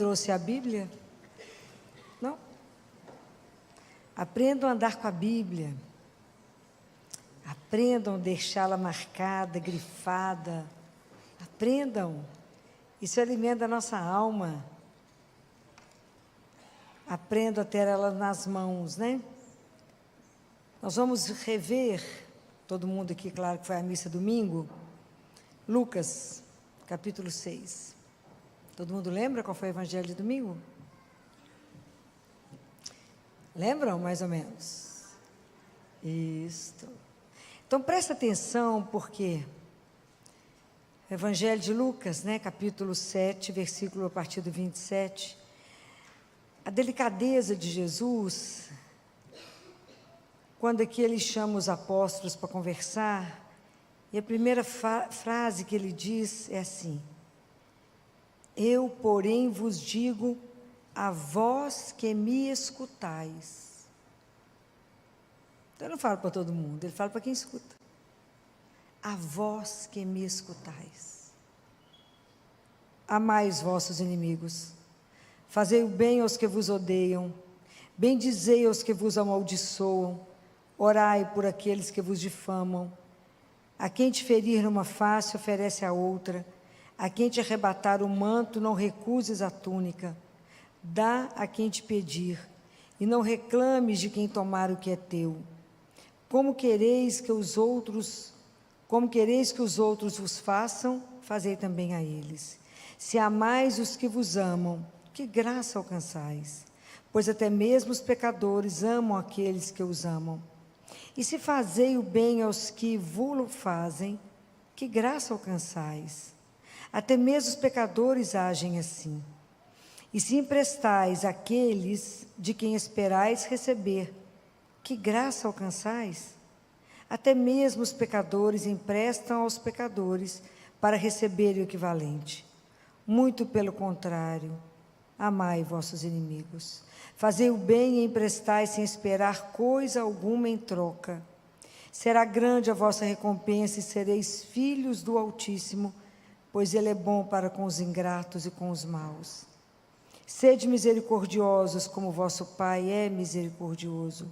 Trouxe a Bíblia? Não? Aprendam a andar com a Bíblia. Aprendam a deixá-la marcada, grifada. Aprendam. Isso alimenta a nossa alma. Aprendam a ter ela nas mãos, né? Nós vamos rever, todo mundo aqui, claro que foi à missa domingo, Lucas, capítulo 6. Todo mundo lembra qual foi o evangelho de domingo? Lembram, mais ou menos? Isso. Então, presta atenção, porque o evangelho de Lucas, né, capítulo 7, versículo a partir do 27, a delicadeza de Jesus, quando aqui ele chama os apóstolos para conversar, e a primeira frase que ele diz é assim: eu, porém, vos digo a vós que me escutais. Então, ele não fala para todo mundo, ele fala para quem escuta. A vós que me escutais. Amai os vossos inimigos. Fazei o bem aos que vos odeiam. Bendizei aos que vos amaldiçoam. Orai por aqueles que vos difamam. A quem te ferir numa face, oferece a outra. A quem te arrebatar o manto, não recuses a túnica. Dá a quem te pedir, e não reclames de quem tomar o que é teu. Como quereis que os outros vos façam, fazei também a eles. Se amais os que vos amam, que graça alcançais? Pois até mesmo os pecadores amam aqueles que os amam. E se fazei o bem aos que vulo fazem, que graça alcançais? Até mesmo os pecadores agem assim. E se emprestais àqueles de quem esperais receber, que graça alcançais? Até mesmo os pecadores emprestam aos pecadores para receberem o equivalente. Muito pelo contrário, amai vossos inimigos. Fazei o bem e emprestai sem esperar coisa alguma em troca. Será grande a vossa recompensa e sereis filhos do Altíssimo, pois Ele é bom para com os ingratos e com os maus. Sede misericordiosos, como vosso Pai é misericordioso.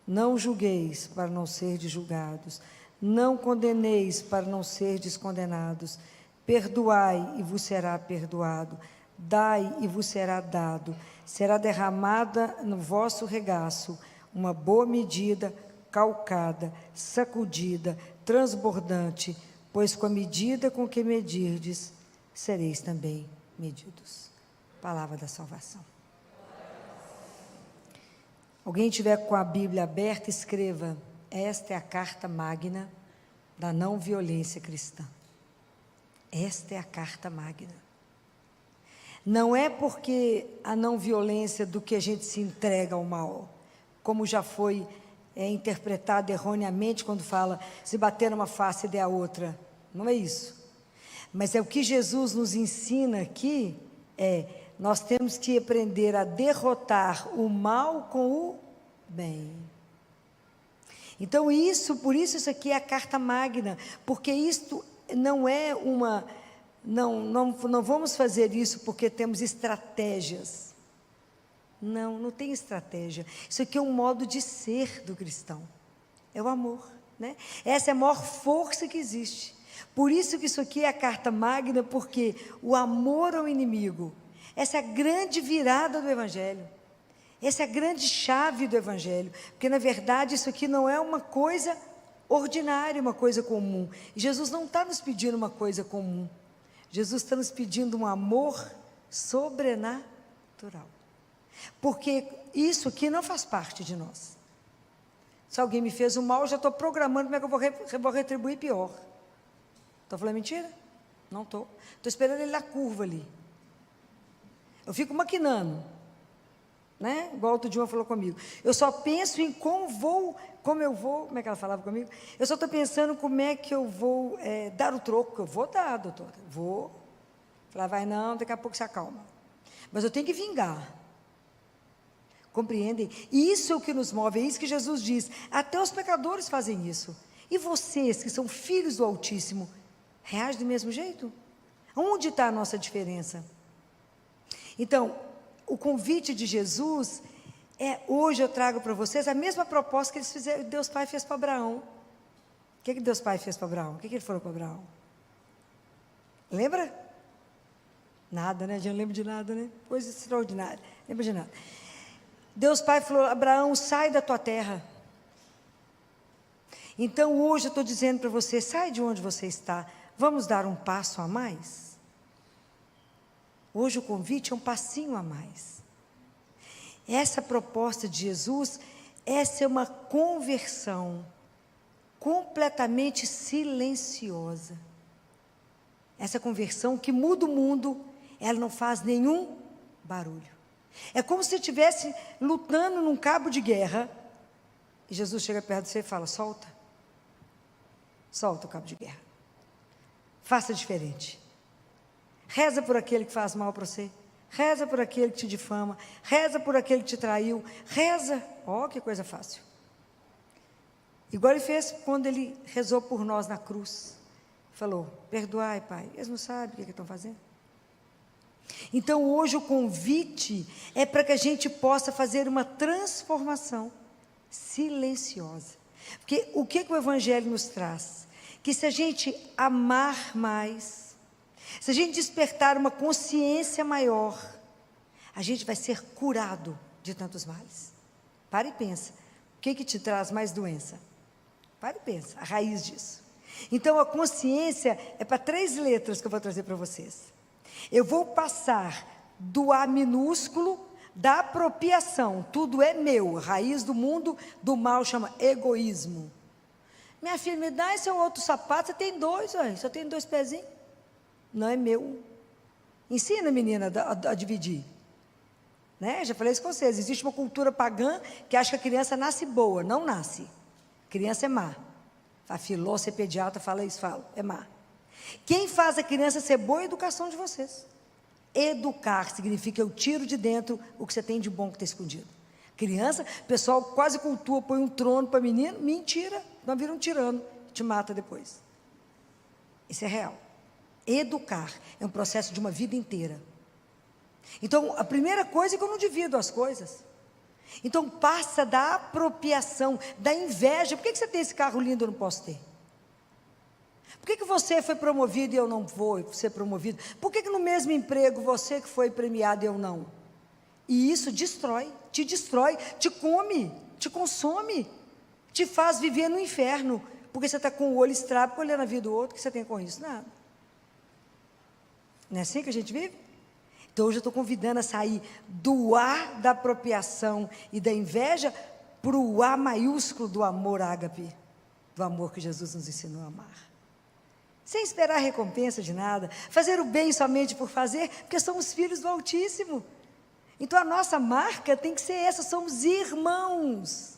Não julgueis, para não serdes julgados. Não condeneis, para não serdes condenados. Perdoai, e vos será perdoado. Dai, e vos será dado. Será derramada no vosso regaço uma boa medida, calcada, sacudida, transbordante, pois com a medida com que medirdes, sereis também medidos. Palavra da salvação. Alguém tiver com a Bíblia aberta, escreva: esta é a carta magna da não violência cristã. Esta é a carta magna. Não é porque a não violência do que a gente se entrega ao mal, como já foi interpretado erroneamente quando fala se bater numa face e der a outra. Não é isso. Mas é o que Jesus nos ensina aqui, nós temos que aprender a derrotar o mal com o bem. Então por isso isso aqui é a carta magna, porque isto não é uma... Não vamos fazer isso porque temos estratégias. Não tem estratégia. Isso aqui é um modo de ser do cristão. É o amor, né? Essa é a maior força que existe. Por isso que isso aqui é a carta magna, porque o amor ao inimigo, essa é a grande virada do Evangelho. Essa é a grande chave do Evangelho. Porque, na verdade, isso aqui não é uma coisa ordinária, uma coisa comum. E Jesus não está nos pedindo uma coisa comum. Jesus está nos pedindo um amor sobrenatural. Porque isso aqui não faz parte de nós. Se alguém me fez um mal, eu já estou programando como é que eu vou retribuir pior. Estou falando mentira? Não estou. Estou esperando ele na curva ali. Eu fico maquinando, né? Igual outro dia uma falou comigo. Eu só penso em como é que ela falava comigo? Eu só estou pensando como é que eu vou dar o troco. Eu vou dar, doutora. Vou. Ela vai, não, daqui a pouco se acalma. Mas eu tenho que vingar. Compreendem? E isso é o que nos move, é isso que Jesus diz. Até os pecadores fazem isso. E vocês, que são filhos do Altíssimo, reagem do mesmo jeito? Onde está a nossa diferença? Então, o convite de Jesus hoje eu trago para vocês a mesma proposta que eles fizeram, Deus Pai fez para Abraão. O que Deus Pai fez para Abraão? O que ele falou para Abraão? Lembra? Nada, né? Já não lembro de nada, né? Coisa extraordinária. Lembra de nada. Deus Pai falou, Abraão, sai da tua terra. Então, hoje eu estou dizendo para você, sai de onde você está. Vamos dar um passo a mais? Hoje o convite é um passinho a mais. Essa proposta de Jesus, essa é uma conversão completamente silenciosa. Essa conversão que muda o mundo, ela não faz nenhum barulho. É como se estivesse lutando num cabo de guerra, e Jesus chega perto de você e fala, solta o cabo de guerra. Faça diferente. Reza por aquele que faz mal para você. Reza por aquele que te difama. Reza por aquele que te traiu. Reza. Ó, que coisa fácil. Igual ele fez quando ele rezou por nós na cruz. Falou, perdoai, Pai. Eles não sabem o que estão fazendo. Então, hoje o convite é para que a gente possa fazer uma transformação silenciosa. Porque o que o Evangelho nos traz? Que se a gente amar mais, se a gente despertar uma consciência maior, a gente vai ser curado de tantos males. Para e pensa, o que te traz mais doença? Para e pensa, a raiz disso. Então a consciência é para 3 letras que eu vou trazer para vocês. Eu vou passar do A minúsculo, da apropriação, tudo é meu, a raiz do mundo do mal chama egoísmo. Minha filha, me dá esse outro sapato, você tem 2, só tem 2 pezinhos. Não é meu. Ensina a menina a dividir. Né? Já falei isso com vocês, existe uma cultura pagã que acha que a criança nasce boa, não nasce. Criança é má. A filó, ser pediatra, fala isso, é má. Quem faz a criança ser boa é a educação de vocês. Educar significa eu tiro de dentro o que você tem de bom que está escondido. Criança, o pessoal quase cultua, põe um trono para menino, mentira, não vira um tirano, te mata depois. Isso é real. Educar é um processo de uma vida inteira. Então, a primeira coisa é que eu não divido as coisas. Então, passa da apropriação, da inveja. Por que você tem esse carro lindo e eu não posso ter? Por que você foi promovido e eu não vou ser promovido? Por que no mesmo emprego você que foi premiado e eu não? E isso destrói, te come, te consome, te faz viver no inferno, porque você está com o olho estrábico olhando a vida do outro, o que você tem com isso? Nada. Não é assim que a gente vive? Então hoje eu estou convidando a sair do A da apropriação e da inveja para o A maiúsculo do amor ágape, do amor que Jesus nos ensinou a amar. Sem esperar recompensa de nada, fazer o bem somente por fazer, porque somos filhos do Altíssimo. Então a nossa marca tem que ser essa, somos irmãos.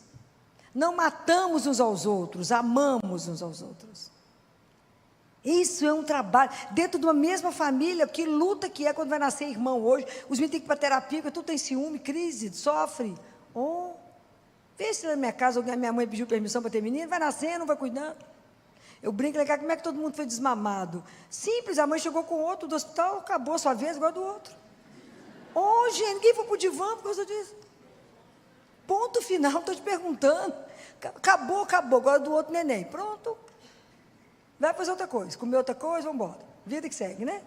Não matamos uns aos outros, amamos uns aos outros. Isso é um trabalho, dentro de uma mesma família, que luta que é quando vai nascer irmão hoje, os meninos têm que ir para terapia, porque tudo tem ciúme, crise, sofre. Vê se na minha casa, minha mãe pediu permissão para ter menino, vai nascendo, não vai cuidando. Eu brinco, como é que todo mundo foi desmamado? Simples, a mãe chegou com outro do hospital, acabou a sua vez, igual a do outro. Gente, ninguém foi para o divã por causa disso. Ponto final, estou te perguntando. Acabou, agora do outro neném. Pronto. Vai fazer outra coisa, comer outra coisa, vamos embora. Vida que segue, né?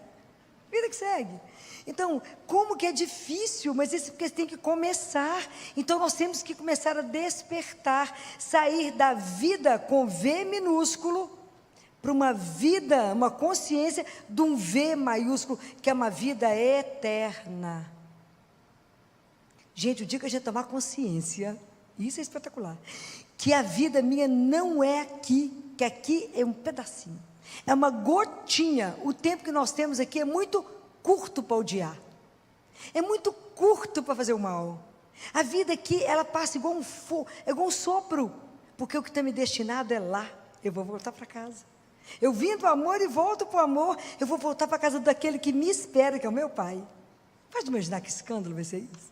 Vida que segue. Então, como que é difícil, mas isso porque tem que começar. Então, nós temos que começar a despertar, sair da vida com V minúsculo, para uma vida, uma consciência de um V maiúsculo, que é uma vida eterna. Gente, o dia que a gente tomar consciência, isso é espetacular, que a vida minha não é aqui, que aqui é um pedacinho, é uma gotinha. O tempo que nós temos aqui é muito curto para odiar, é muito curto para fazer o mal. A vida aqui, ela passa igual igual um sopro, porque o que está me destinado é lá. Eu vou voltar para casa. Eu vim do amor e volto para o amor. Eu vou voltar para a casa daquele que me espera, que é o meu Pai. Pode imaginar que escândalo vai ser isso?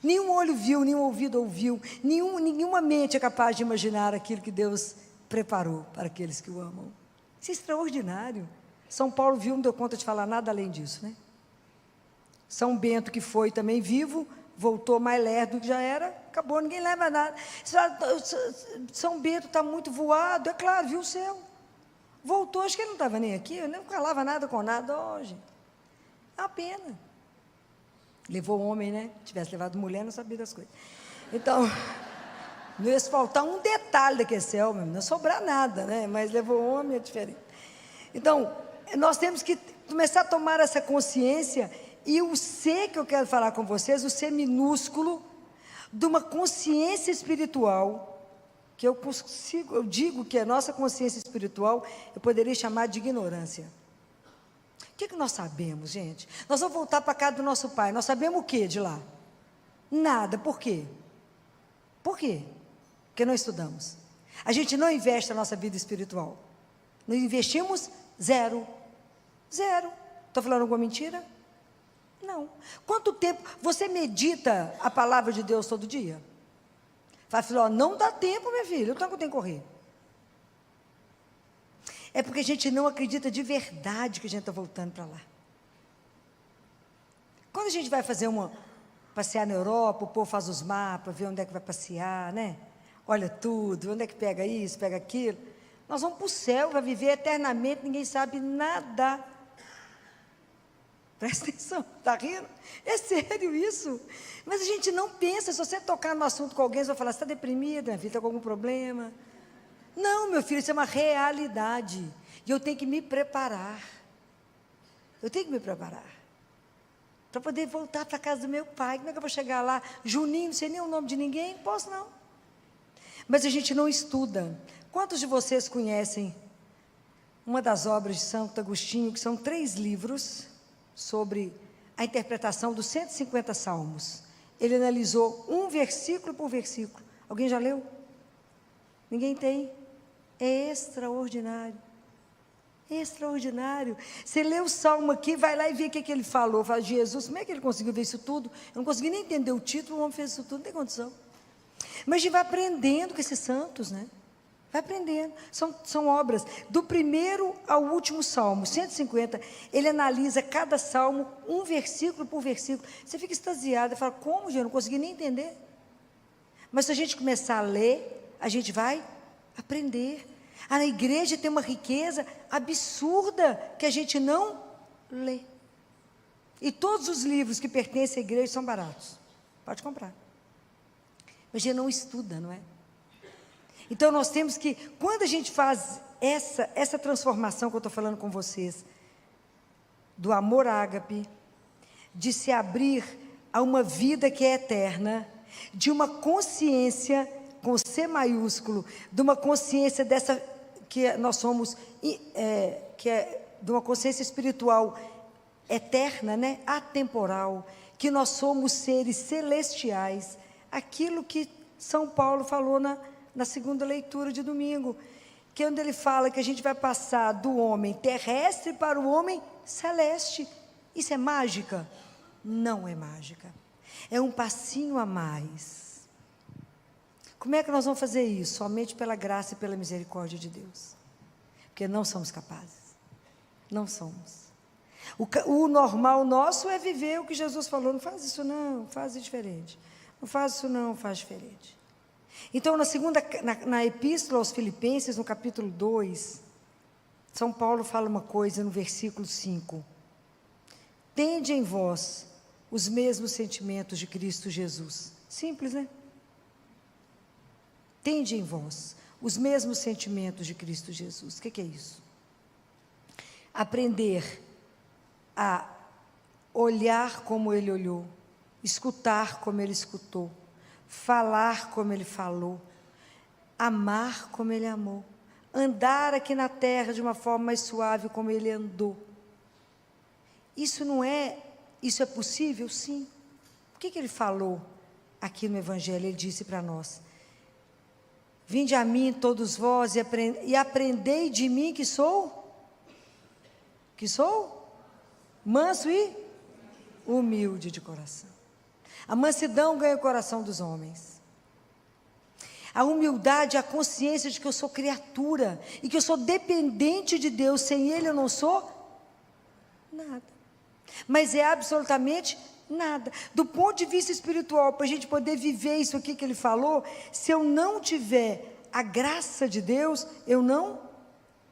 Nenhum olho viu, nenhum ouvido ouviu, nenhuma mente é capaz de imaginar aquilo que Deus preparou para aqueles que o amam. Isso é extraordinário. São Paulo viu, não deu conta de falar nada além disso, né? São Bento, que foi também vivo, voltou mais lerdo do que já era, acabou, ninguém leva nada. São Bento está muito voado, é claro, viu o céu. Voltou, acho que ele não estava nem aqui, eu não falava nada com nada hoje. É uma pena. Levou homem, né? Se tivesse levado mulher, não sabia das coisas. Então, não ia faltar um detalhe daquele céu, mesmo, não ia sobrar nada, né? Mas levou homem, é diferente. Então, nós temos que começar a tomar essa consciência, e o ser que eu quero falar com vocês, o ser minúsculo, de uma consciência espiritual, que eu digo que a nossa consciência espiritual, eu poderia chamar de ignorância. O que nós sabemos, gente? Nós vamos voltar para a casa do nosso pai, nós sabemos o que de lá? Nada, por quê? Por quê? Porque não estudamos. A gente não investe na nossa vida espiritual. Não investimos zero. Zero. Estou falando alguma mentira? Não. Quanto tempo você medita a palavra de Deus todo dia? Fala, filho, não dá tempo, minha filha, o tanto que eu tenho que correr. É porque a gente não acredita de verdade que a gente está voltando para lá. Quando a gente vai fazer passear na Europa, o povo faz os mapas, vê onde é que vai passear, né? Olha tudo, onde é que pega isso, pega aquilo. Nós vamos para o céu, vai viver eternamente, ninguém sabe nada. Presta atenção, está rindo? É sério isso. Mas a gente não pensa, se você tocar no assunto com alguém, você vai falar, você está deprimida, minha filha, está com algum problema? Não, meu filho, isso é uma realidade. E eu tenho que me preparar. Eu tenho que me preparar. Para poder voltar para a casa do meu pai. Como é que eu vou chegar lá? Juninho, não sei nem o nome de ninguém? Posso não. Mas a gente não estuda. Quantos de vocês conhecem uma das obras de Santo Agostinho, que são 3 livros, sobre a interpretação dos 150 salmos? Ele analisou um versículo por versículo. Alguém já leu? Ninguém tem? É extraordinário. Extraordinário. Você lê o salmo aqui, vai lá e vê o que ele falou. Fala, Jesus, como é que ele conseguiu ver isso tudo? Eu não consegui nem entender o título, o homem fez isso tudo, não tem condição. Mas a gente vai aprendendo com esses santos, né? Vai aprendendo. São obras. Do primeiro ao último salmo, 150, ele analisa cada salmo, um versículo por versículo. Você fica extasiado, fala, como, gente? Eu não consegui nem entender. Mas se a gente começar a ler, a gente vai aprender. Na igreja tem uma riqueza absurda que a gente não lê. E todos os livros que pertencem à igreja são baratos. Pode comprar. Mas a gente não estuda, não é? Então nós temos que, quando a gente faz essa transformação que eu estou falando com vocês, do amor ágape, de se abrir a uma vida que é eterna, de uma consciência com C maiúsculo, de uma consciência dessa que nós somos, que é de uma consciência espiritual eterna, né? Atemporal, que nós somos seres celestiais, aquilo que São Paulo falou na segunda leitura de domingo, que é onde ele fala que a gente vai passar do homem terrestre para o homem celeste. Isso é mágica? Não é mágica. É um passinho a mais. Como é que nós vamos fazer isso? Somente pela graça e pela misericórdia de Deus. Porque não somos capazes. Não somos. O normal nosso é viver o que Jesus falou. Não faz isso não, faz diferente. Não faz isso não, faz diferente. Então, na epístola aos Filipenses, no capítulo 2, São Paulo fala uma coisa no versículo 5. Tende em vós os mesmos sentimentos de Cristo Jesus. Simples, né? Tende em vós os mesmos sentimentos de Cristo Jesus. O que é isso? Aprender a olhar como Ele olhou, escutar como Ele escutou, falar como Ele falou, amar como Ele amou, andar aqui na terra de uma forma mais suave como Ele andou. Isso é possível? Sim. O que Ele falou aqui no Evangelho? Ele disse para nós, vinde a mim todos vós e aprendei de mim que sou manso e humilde de coração. A mansidão ganha o coração dos homens. A humildade é a consciência de que eu sou criatura e que eu sou dependente de Deus. Sem Ele eu não sou nada. Mas é absolutamente nada. Do ponto de vista espiritual, para a gente poder viver isso aqui que ele falou, se eu não tiver a graça de Deus, eu não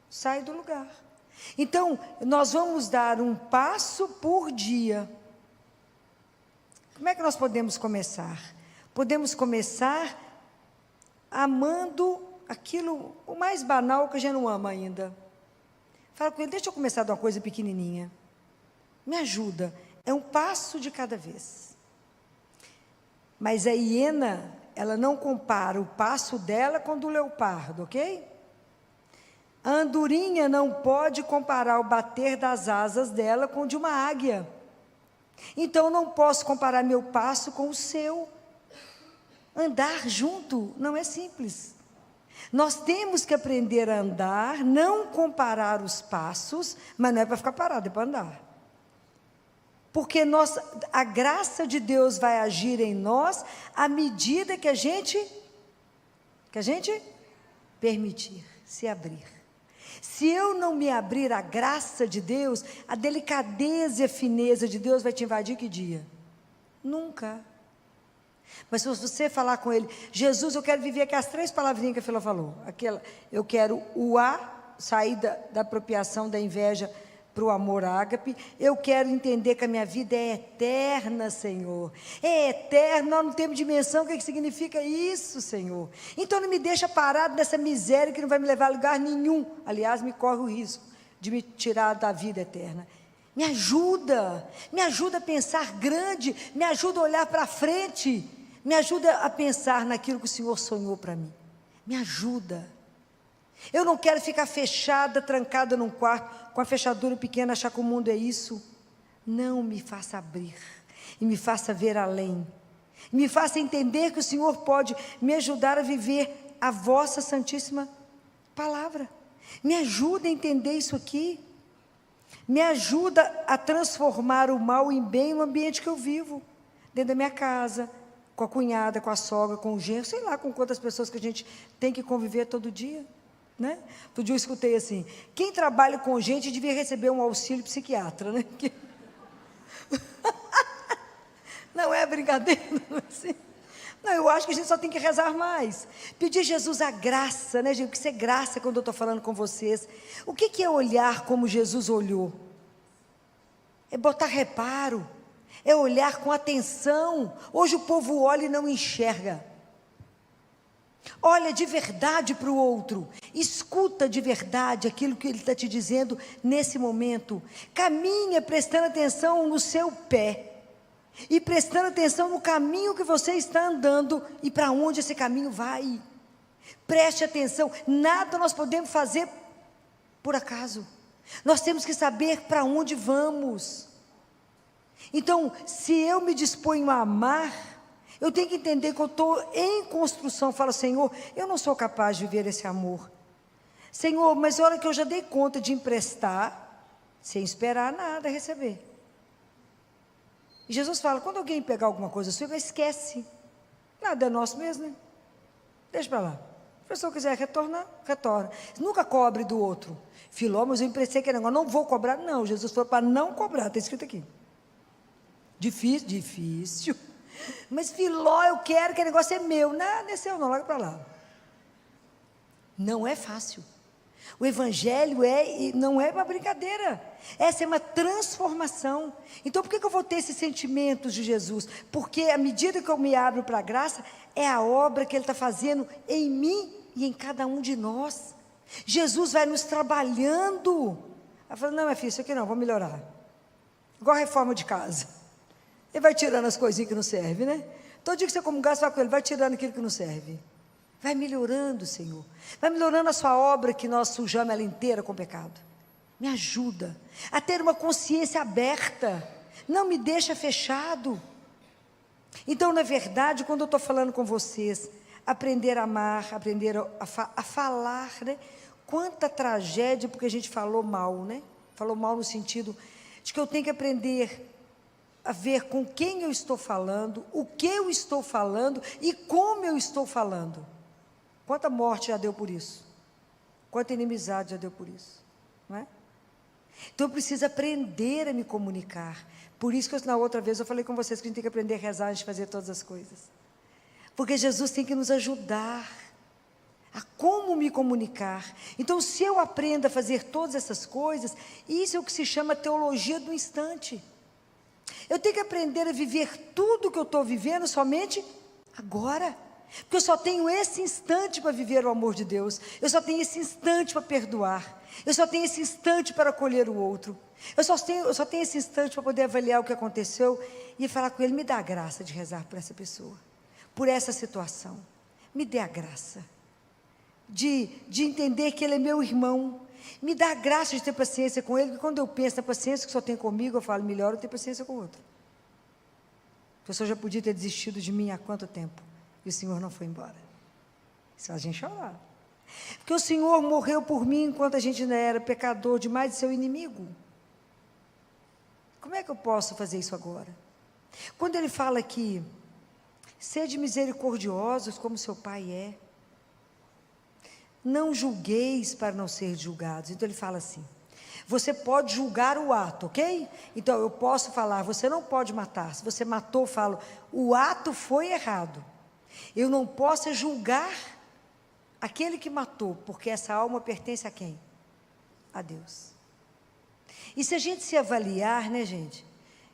saio do lugar. Então, nós vamos dar um passo por dia. Como é que nós podemos começar? Podemos começar amando aquilo, o mais banal que a gente não ama ainda. Fala com ele, deixa eu começar de uma coisa pequenininha. Me ajuda. É um passo de cada vez. Mas a hiena, ela não compara o passo dela com o do leopardo, ok? A andorinha não pode comparar o bater das asas dela com o de uma águia. Então, eu não posso comparar meu passo com o seu. Andar junto não é simples. Nós temos que aprender a andar, não comparar os passos, mas não é para ficar parado, é para andar. Porque a graça de Deus vai agir em nós à medida que a gente permitir, se abrir. Se eu não me abrir à graça de Deus, a delicadeza e a fineza de Deus vai te invadir que dia? Nunca. Mas se você falar com ele, Jesus, eu quero viver aquelas 3 palavrinhas que a Fila falou. Eu quero sair da apropriação, da inveja, para o amor ágape. Eu quero entender que a minha vida é eterna, Senhor. É eterna, nós não temos dimensão. O que significa isso, Senhor? Então não me deixa parado nessa miséria que não vai me levar a lugar nenhum. Aliás, me corre o risco de me tirar da vida eterna. Me ajuda a pensar grande, me ajuda a olhar para frente, me ajuda a pensar naquilo que o Senhor sonhou para mim. Me ajuda. Eu não quero ficar fechada, trancada num quarto, com a fechadura pequena, achar que o mundo é isso. Não, me faça abrir, e me faça ver além. Me faça entender que o Senhor pode me ajudar a viver a vossa santíssima palavra. Me ajuda a entender isso aqui. Me ajuda a transformar o mal em bem no ambiente que eu vivo. Dentro da minha casa, com a cunhada, com a sogra, com o genro, sei lá com quantas pessoas que a gente tem que conviver todo dia. Né? Outro dia eu escutei assim, quem trabalha com gente devia receber um auxílio psiquiatra, né? Não é brincadeira, não é assim. Não, eu acho que a gente só tem que rezar mais, pedir a Jesus a graça, né, gente? O que é graça quando eu estou falando com vocês? O que é olhar como Jesus olhou? É botar reparo, é olhar com atenção. Hoje o povo olha e não enxerga. Olha de verdade para o outro, escuta de verdade aquilo que ele está te dizendo nesse momento, caminha prestando atenção no seu pé, e prestando atenção no caminho que você está andando, e para onde esse caminho vai. Preste atenção, nada nós podemos fazer por acaso, nós temos que saber para onde vamos. Então, se eu me disponho a amar, eu tenho que entender que eu estou em construção. Falo, Senhor, eu não sou capaz de viver esse amor. Senhor, mas a hora que eu já dei conta de emprestar, sem esperar nada a receber. E Jesus fala, quando alguém pegar alguma coisa sua, esquece. Nada é nosso mesmo, né? Deixa para lá. Se a pessoa quiser retornar, retorna. Nunca cobre do outro. Filó, mas eu emprestei aquele negócio, não vou cobrar. Não, Jesus falou para não cobrar, está escrito aqui. Difícil. Mas Filó, eu quero que o negócio é meu. Não é seu não, larga para lá. Não é fácil. O Evangelho não é uma brincadeira. Essa é uma transformação. Então por que eu vou ter esses sentimentos de Jesus? Porque à medida que eu me abro para a graça, é a obra que Ele está fazendo em mim e em cada um de nós. Jesus vai nos trabalhando. Ela fala, não, minha filha, isso aqui não, vou melhorar. Igual a reforma de casa. Ele vai tirando as coisinhas que não servem, né? Todo dia que você comungar, você vai com ele, vai tirando aquilo que não serve. Vai melhorando, Senhor. Vai melhorando a sua obra, que nós sujamos ela inteira com pecado. Me ajuda a ter uma consciência aberta. Não me deixa fechado. Então, na verdade, quando eu estou falando com vocês, aprender a amar, aprender a falar, né? Quanta tragédia, porque a gente falou mal, né? Falou mal no sentido de que eu tenho que aprender a ver com quem eu estou falando, o que eu estou falando e como eu estou falando. Quanta morte já deu por isso? Quanta inimizade já deu por isso? Não é? Então eu preciso aprender a me comunicar. Por isso que na outra vez eu falei com vocês que a gente tem que aprender a rezar antes de fazer todas as coisas. Porque Jesus tem que nos ajudar a como me comunicar. Então, se eu aprendo a fazer todas essas coisas, isso é o que se chama teologia do instante. Eu tenho que aprender a viver tudo que eu estou vivendo somente agora. Porque eu só tenho esse instante para viver o amor de Deus. Eu só tenho esse instante para perdoar. Eu só tenho esse instante para acolher o outro. Eu só tenho esse instante para poder avaliar o que aconteceu e falar com Ele, me dá a graça de rezar por essa pessoa, por essa situação. Me dê a graça de entender que Ele é meu irmão. Me dá a graça de ter paciência com Ele, porque quando eu penso na paciência que só tem comigo, eu falo, melhor eu ter paciência com o outro. A pessoa já podia ter desistido de mim há quanto tempo? E o Senhor não foi embora. Isso faz a gente chorar. Porque o Senhor morreu por mim enquanto a gente ainda era pecador demais de seu inimigo. Como é que eu posso fazer isso agora? Quando Ele fala aqui, sede misericordiosos como seu Pai é, não julgueis para não ser julgados. Então Ele fala assim, você pode julgar o ato, ok? Então eu posso falar, você não pode matar. Se você matou, eu falo, o ato foi errado. Eu não posso julgar aquele que matou, porque essa alma pertence a quem? A Deus. E se a gente se avaliar, né, gente?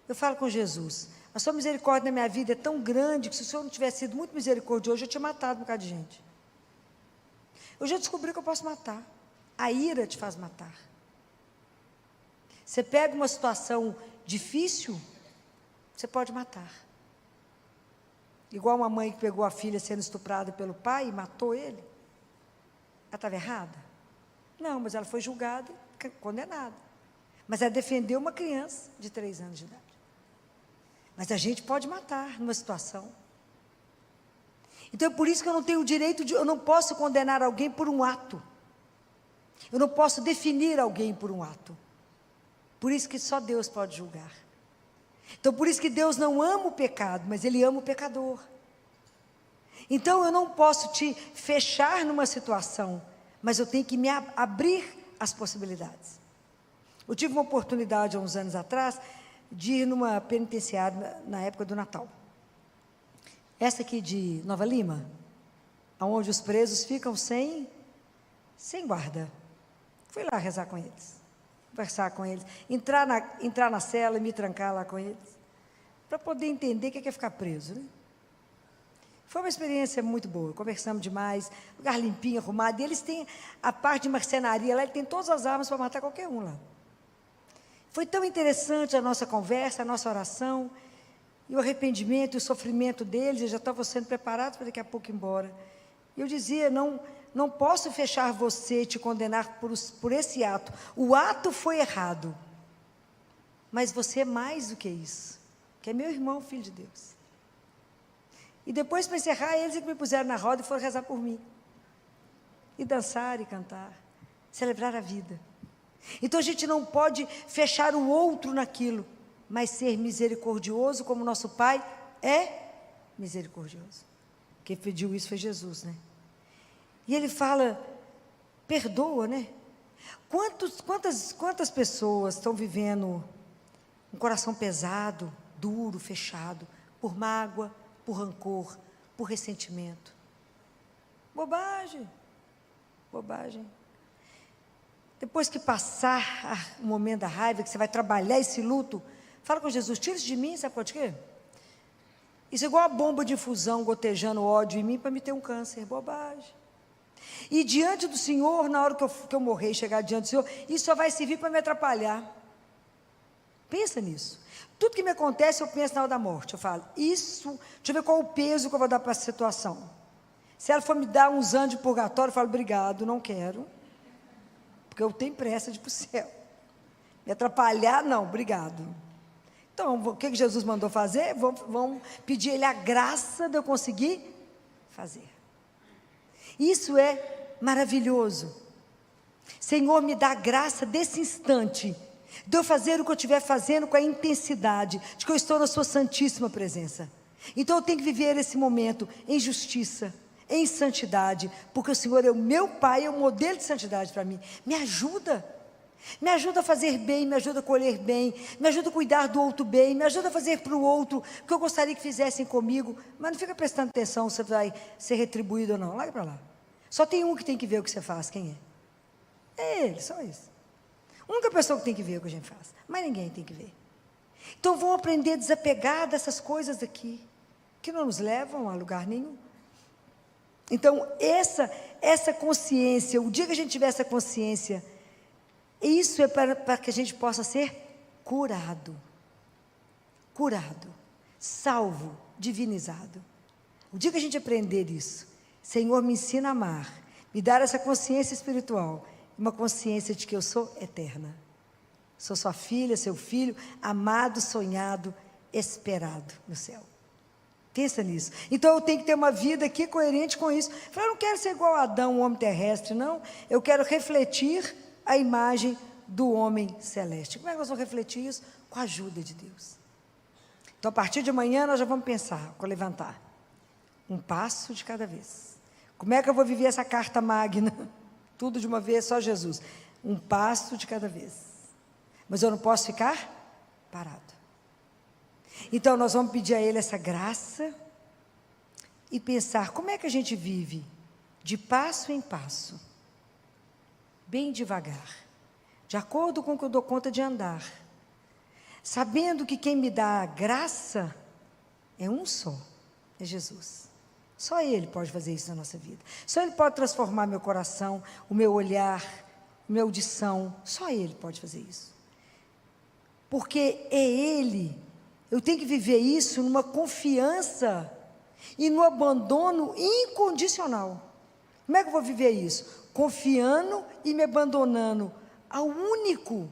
Eu falo com Jesus, a sua misericórdia na minha vida é tão grande que se o Senhor não tivesse sido muito misericordioso, eu tinha matado um bocado de gente. Eu já descobri que eu posso matar. A ira te faz matar. Você pega uma situação difícil, você pode matar. Igual uma mãe que pegou a filha sendo estuprada pelo pai e matou ele. Ela estava errada? Não, mas ela foi julgada e condenada. Mas ela defendeu uma criança de 3 anos de idade. Mas a gente pode matar numa situação. Então é por isso que eu não tenho o direito eu não posso condenar alguém por um ato. Eu não posso definir alguém por um ato. Por isso que só Deus pode julgar. Então por isso que Deus não ama o pecado, mas Ele ama o pecador. Então eu não posso te fechar numa situação, mas eu tenho que me abrir às possibilidades. Eu tive uma oportunidade há uns anos atrás de ir numa penitenciária na época do Natal. Essa aqui de Nova Lima, onde os presos ficam sem guarda. Fui lá rezar com eles, conversar com eles, entrar na cela e me trancar lá com eles, para poder entender o que é ficar preso, né? Foi uma experiência muito boa, conversamos demais, lugar limpinho, arrumado, e eles têm a parte de marcenaria lá, ele tem todas as armas para matar qualquer um lá. Foi tão interessante a nossa conversa, a nossa oração, e o arrependimento e o sofrimento deles, eles já estavam sendo preparados para daqui a pouco ir embora. E eu dizia, não posso fechar você, te condenar por esse ato. O ato foi errado, mas você é mais do que isso, que é meu irmão, filho de Deus. E depois, para encerrar, eles que me puseram na roda e foram rezar por mim. E dançar e cantar, celebrar a vida. Então a gente não pode fechar o outro naquilo, mas ser misericordioso como nosso Pai é misericordioso. Quem pediu isso foi Jesus, né? E Ele fala, perdoa, né? Quantas pessoas estão vivendo um coração pesado, duro, fechado, por mágoa, por rancor, por ressentimento? Bobagem, bobagem. Depois que passar o momento da raiva, que você vai trabalhar esse luto, fala com Jesus, tira isso de mim, sabe por quê? Isso é igual a bomba de infusão gotejando ódio em mim para me ter um câncer, bobagem. E diante do Senhor, na hora que eu morrer e chegar diante do Senhor, isso só vai servir para me atrapalhar. Pensa nisso. Tudo que me acontece, eu penso na hora da morte. Eu falo, deixa eu ver qual o peso que eu vou dar para essa situação. Se ela for me dar uns anos de purgatório, eu falo, obrigado, não quero. Porque eu tenho pressa de ir para o céu. Me atrapalhar, não, obrigado. Então, o que Jesus mandou fazer? Vão pedir Ele a graça de eu conseguir fazer. Isso é maravilhoso. Senhor, me dá a graça desse instante, de eu fazer o que eu estiver fazendo com a intensidade, de que eu estou na sua santíssima presença. Então eu tenho que viver esse momento em justiça, em santidade, porque o Senhor é o meu Pai, é o modelo de santidade para mim. Me ajuda. Me ajuda a fazer bem, me ajuda a colher bem, me ajuda a cuidar do outro bem, me ajuda a fazer para o outro o que eu gostaria que fizessem comigo. Mas não fica prestando atenção se você vai ser retribuído ou não. Larga para lá. Só tem um que tem que ver o que você faz. Quem é? É ele, só isso. A única pessoa que tem que ver o que a gente faz. Mas ninguém tem que ver. Então vamos aprender a desapegar dessas coisas aqui, que não nos levam a lugar nenhum. Então essa consciência, o dia que a gente tiver essa consciência, isso é para que a gente possa ser curado, salvo, divinizado. O dia que a gente aprender isso, Senhor, me ensina a amar, me dar essa consciência espiritual, uma consciência de que eu sou eterna. Sou sua filha, seu filho, amado, sonhado, esperado no céu. Pensa nisso. Então eu tenho que ter uma vida aqui coerente com isso. Eu não quero ser igual a Adão, um homem terrestre, não. Eu quero refletir a imagem do homem celeste. Como é que nós vamos refletir isso? Com a ajuda de Deus. Então, a partir de amanhã, nós já vamos pensar, levantar. Um passo de cada vez. Como é que eu vou viver essa carta magna? Tudo de uma vez, só Jesus. Um passo de cada vez. Mas eu não posso ficar parado. Então, nós vamos pedir a Ele essa graça e pensar como é que a gente vive de passo em passo, bem devagar, de acordo com o que eu dou conta de andar, sabendo que quem me dá a graça é um só, é Jesus. Só Ele pode fazer isso na nossa vida. Só Ele pode transformar meu coração, o meu olhar, a minha audição. Só Ele pode fazer isso. Porque é Ele. Eu tenho que viver isso numa confiança e no abandono incondicional. Como é que eu vou viver isso? Confiando e me abandonando ao único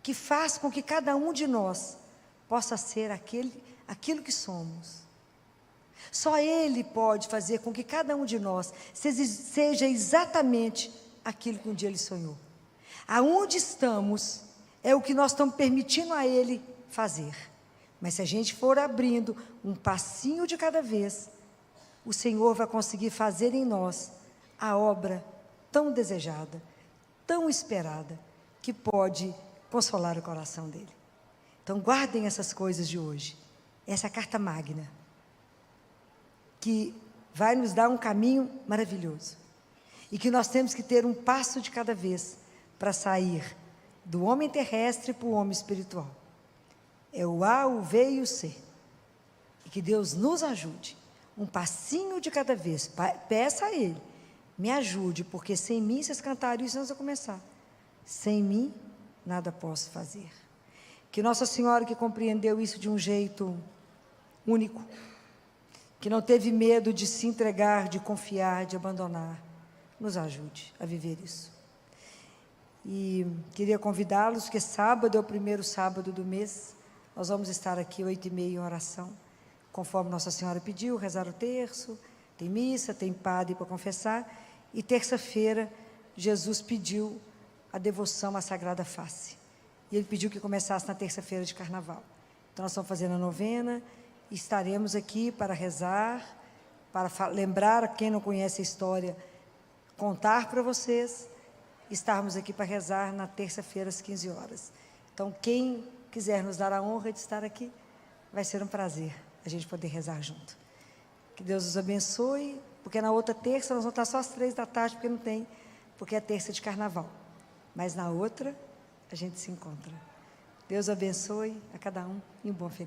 que faz com que cada um de nós possa ser aquilo que somos. Só Ele pode fazer com que cada um de nós seja exatamente aquilo que um dia Ele sonhou. Aonde estamos é o que nós estamos permitindo a Ele fazer. Mas se a gente for abrindo um passinho de cada vez, o Senhor vai conseguir fazer em nós a obra tão desejada, tão esperada, que pode consolar o coração dele. Então guardem essas coisas de hoje, essa carta magna, que vai nos dar um caminho maravilhoso, e que nós temos que ter um passo de cada vez, para sair do homem terrestre para o homem espiritual. É o A, o V e o C. E que Deus nos ajude, um passinho de cada vez. Peça a Ele, me ajude, porque sem mim, vocês cantaram isso antes de eu começar. Sem mim, nada posso fazer. Que Nossa Senhora, que compreendeu isso de um jeito único, que não teve medo de se entregar, de confiar, de abandonar, nos ajude a viver isso. E queria convidá-los, porque sábado é o primeiro sábado do mês, nós vamos estar aqui 8h30 em oração, conforme Nossa Senhora pediu, rezar o terço, tem missa, tem padre para confessar, e terça-feira Jesus pediu a devoção à Sagrada Face, e Ele pediu que começasse na terça-feira de Carnaval. Então nós estamos fazendo a novena, e estaremos aqui para rezar, para lembrar a quem não conhece a história, contar para vocês, estarmos aqui para rezar na terça-feira às 15 horas. Então quem quiser nos dar a honra de estar aqui, vai ser um prazer a gente poder rezar junto. Que Deus os abençoe, porque na outra terça nós vamos estar só às 15h, porque não tem, porque é terça de Carnaval. Mas na outra, a gente se encontra. Deus abençoe a cada um e um bom feriado.